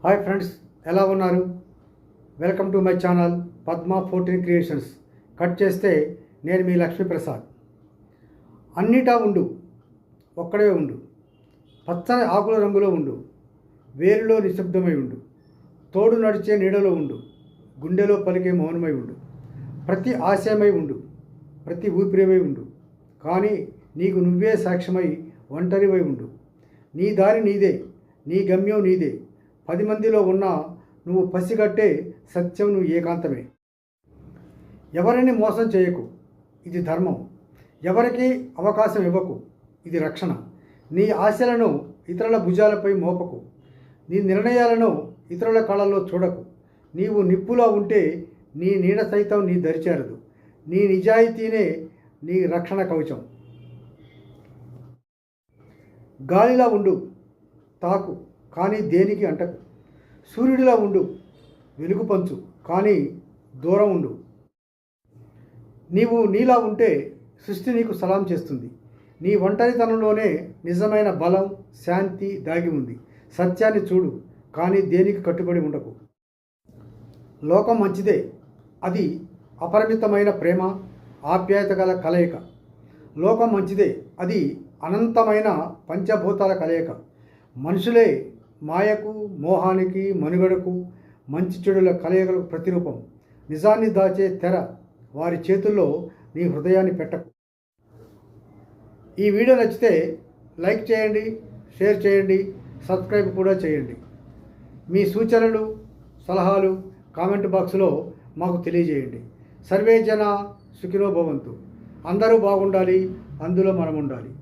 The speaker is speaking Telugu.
హాయ్ ఫ్రెండ్స్, ఎలా ఉన్నారు? Welcome to my channel Padma 14 creations. Cut చేస్తే నేను మీ లక్ష్మీప్రసాద్. అన్నిటా ఉండు, ఒక్కడే ఉండు, పచ్చని ఆకుల రంగులో ఉండు, వేరులో నిశ్శబ్దమై ఉండు, తోడు నడిచే నీడలో ఉండు, గుండెలో పలికే మౌనమై ఉండు, ప్రతి ఆశయమై ఉండు, ప్రతి ఊపిరివై ఉండు, కానీ నీకు నువ్వే సాక్ష్యమై ఒంటరివై ఉండు. నీ దారి నీదే, నీ గమ్యం నీదే. 10 మందిలో ఉన్నా నువ్వు పసిగట్టే సత్యం నువ్వు ఏకాంతమే. ఎవరిని మోసం చేయకు, ఇది ధర్మం. ఎవరికి అవకాశం ఇవ్వకు, ఇది రక్షణ. నీ ఆశలను ఇతరుల భుజాలపై మోపకు, నీ నిర్ణయాలను ఇతరుల కళ్ళల్లో చూడకు. నీవు నిప్పులా ఉంటే నీ నీడ సైతం నీ దరిచేరదు. నీ నిజాయితీనే నీ రక్షణ కవచం. గాలిలా ఉండు, తాకు, కానీ దేనికి అంటకు. సూర్యుడిలా ఉండు, వెలుగు పంచు, కానీ దూరం ఉండు. నీవు నీలా ఉంటే సృష్టి నీకు సలాం చేస్తుంది. నీ ఒంటరితనంలోనే నిజమైన బలం, శాంతి దాగి ఉంది. సత్యాన్ని చూడు, కానీ దేనికి కట్టుబడి ఉండకు. లోకం మంచిదే, అది అపరిమితమైన ప్రేమ, ఆప్యాయత గల కలయిక. లోకం మంచిదే, అది అనంతమైన పంచభూతాల కలయిక. మనుషులే మాయకు, మోహానికి, మనుగడకు, మంచి చెడుల కలయికలకు ప్రతిరూపం. నిజాన్ని దాచే తెర వారి చేతుల్లో నీ హృదయాన్ని పెట్టకు. ఈ వీడియో నచ్చితే లైక్ చేయండి, షేర్ చేయండి, సబ్స్క్రైబ్ కూడా చేయండి. మీ సూచనలు, సలహాలు కామెంట్ బాక్స్లో మాకు తెలియజేయండి. సర్వే జన సుఖినో భవంతు. అందరూ బాగుండాలి, అందులో మనం ఉండాలి.